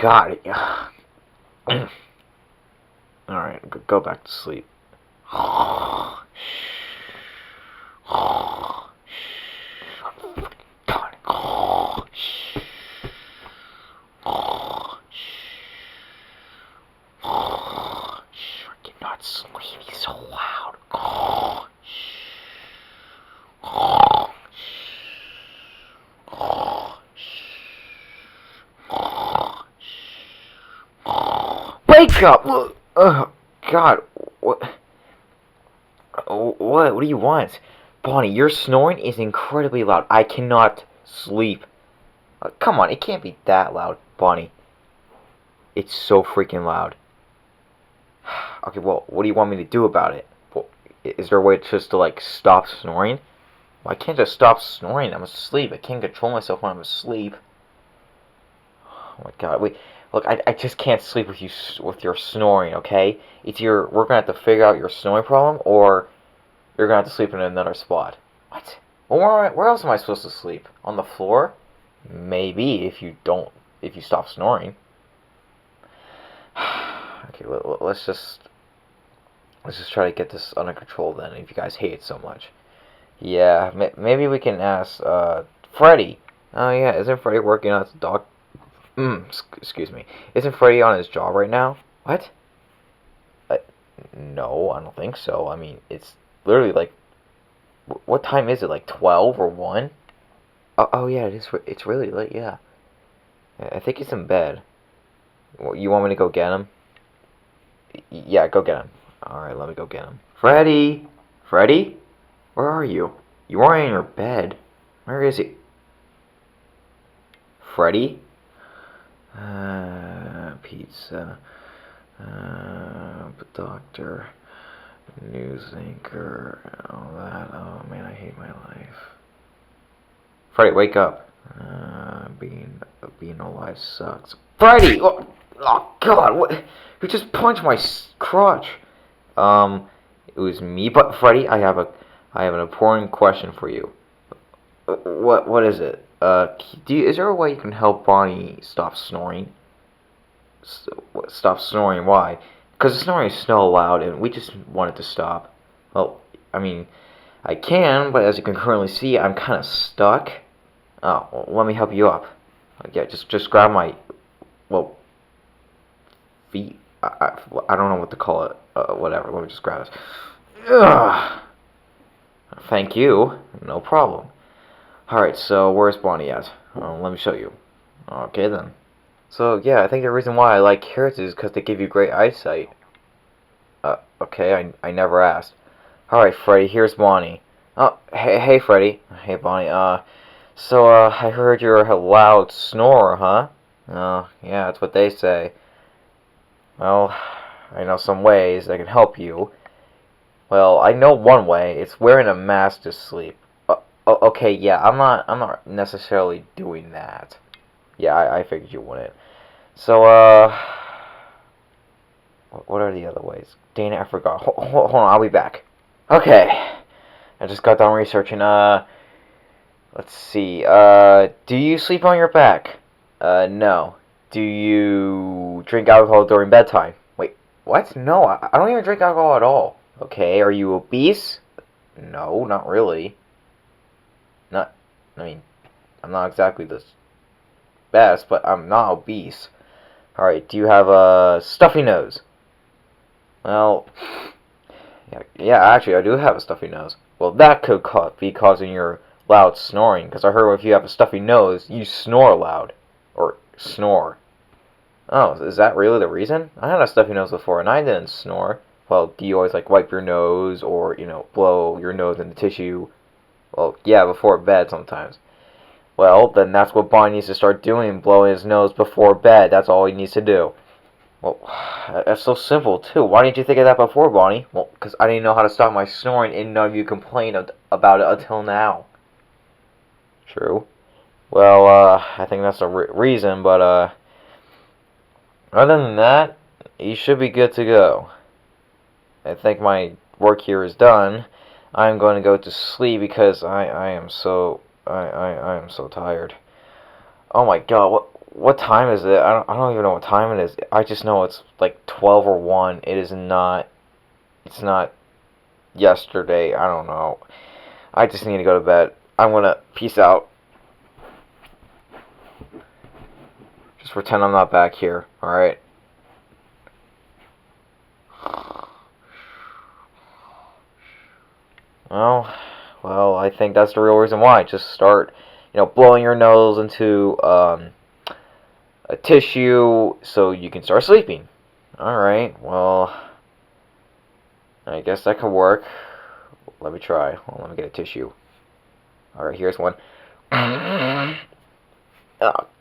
God. Alright, go back to sleep. I cannot sleep. He's so loud. Wake up! Oh, God. What? What do you want? Bonnie, your snoring is incredibly loud. I cannot sleep. Come on, it can't be that loud, Bonnie. It's so freaking loud. Okay, well, what do you want me to do about it? Well, is there a way just to, like, stop snoring? Well, I can't just stop snoring. I'm asleep. I can't control myself when I'm asleep. Oh my God, wait. Look, I just can't sleep with you with your snoring, okay? We're gonna have to figure out your snoring problem, or you're gonna have to sleep in another spot. What? Well, where else am I supposed to sleep? On the floor? Maybe if you stop snoring. Okay, let's just try to get this under control then. If you guys hate it so much, yeah, maybe we can ask Freddy. Oh yeah, isn't Freddy working on his dog? Excuse me. Isn't Freddy on his job right now? What? No, I don't think so. I mean, it's literally like, what time is it? Like 12 or 1? Oh yeah, it is. It's really late. Yeah. I think he's in bed. You want me to go get him? Yeah, go get him. Alright, let me go get him. Freddy! Freddy? Where are you? You are in your bed. Where is he? Freddy? Pizza. Doctor. News anchor. All that. Oh man, I hate my life. Freddy, wake up. Being alive sucks. Freddy! Oh God! What? You just punched my crotch. It was me. But Freddy, I have an important question for you. What is it? Is there a way you can help Bonnie stop snoring? Stop snoring? Why? Because the snoring is so loud, and we just want it to stop. Well, I mean, I can, but as you can currently see, I'm kind of stuck. Oh, well, let me help you up. Yeah, just grab my, well, feet. I don't know what to call it. Whatever. Let me just grab this. Ugh. Thank you. No problem. Alright, so where's Bonnie at? Let me show you. Okay then. So yeah, I think the reason why I like carrots is because they give you great eyesight. Okay, I never asked. Alright, Freddy, here's Bonnie. Oh, hey Freddy. Hey Bonnie, so I heard you're a loud snorer, huh? Oh, yeah, that's what they say. Well, I know some ways that can help you. Well, I know one way. It's wearing a mask to sleep. Okay, yeah, I'm not necessarily doing that. Yeah, I figured you wouldn't. So, what are the other ways? Dang it, I forgot. Hold on, I'll be back. Okay, I just got done researching. Let's see. Do you sleep on your back? No. Do you drink alcohol during bedtime? Wait, what? No, I don't even drink alcohol at all. Okay, are you obese? No, not really. I mean, I'm not exactly the best, but I'm not obese. Alright, do you have a stuffy nose? Well, yeah, actually, I do have a stuffy nose. Well, that could be causing your loud snoring, because I heard if you have a stuffy nose, you snore loud. Or snore. Oh, is that really the reason? I had a stuffy nose before, and I didn't snore. Well, do you always, like, wipe your nose, or, blow your nose into tissue? Well, yeah, before bed sometimes. Well, then that's what Bonnie needs to start doing, blowing his nose before bed. That's all he needs to do. Well, that's so simple, too. Why didn't you think of that before, Bonnie? Well, because I didn't know how to stop my snoring, and none of you complained about it until now. True. Well, I think that's the reason, but, other than that, you should be good to go. I think my work here is done. I'm going to go to sleep because I am so tired. Oh my God, what time is it? I don't even know what time it is. I just know it's like 12 or 1. It is not. It's not yesterday. I don't know. I just need to go to bed. I'm gonna peace out. Just pretend I'm not back here. All right. Well, I think that's the real reason why. Just start, blowing your nose into a tissue so you can start sleeping. Alright, well, I guess that could work. Let me try. Well, let me get a tissue. Alright, here's one. Oh,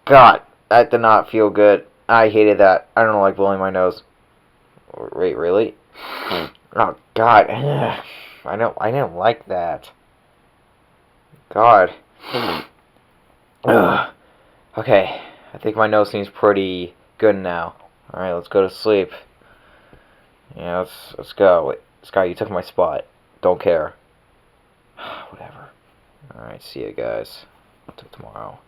God. That did not feel good. I hated that. I don't like blowing my nose. Wait, really? Oh, God. I didn't like that. God. Okay. I think my nose seems pretty good now. Alright, let's go to sleep. Yeah, let's go. Wait, Sky, you took my spot. Don't care. Whatever. Alright, see you guys. Till tomorrow.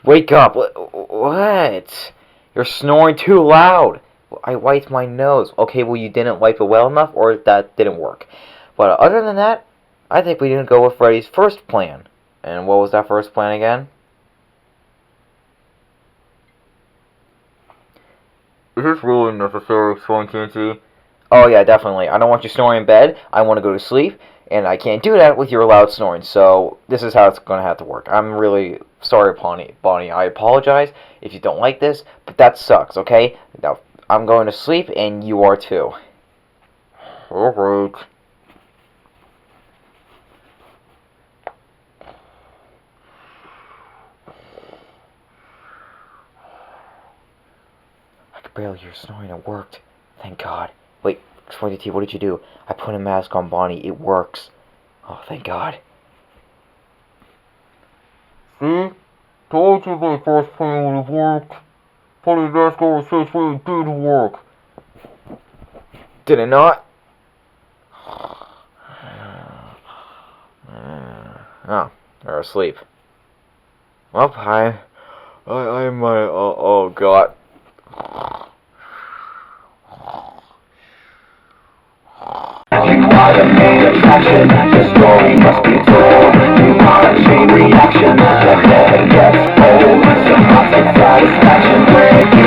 Wake up! What? You're snoring too loud! I wiped my nose. Okay, well, you didn't wipe it well enough, or that didn't work. But other than that, I think we didn't go with Freddy's first plan. And what was that first plan again? Is this really necessary, ExplodingTNT? Oh yeah, definitely. I don't want you snoring in bed. I want to go to sleep, and I can't do that with your loud snoring. So this is how it's going to have to work. I'm really sorry, Bonnie. I apologize if you don't like this, but that sucks, okay? Now, I'm going to sleep, and you are too. Alright. I could barely hear snoring. It worked. Thank God. Wait, ExplodingTNT, what did you do? I put a mask on Bonnie. It works. Oh, thank God. See? Told you my first plan would have worked. Putting the mask over his face really did work. Did it not? Oh, they're asleep. Well, I'm my, oh God. You are the main attraction, the story must be told. You are a chain reaction, the head gets old. Some constant satisfaction breaking.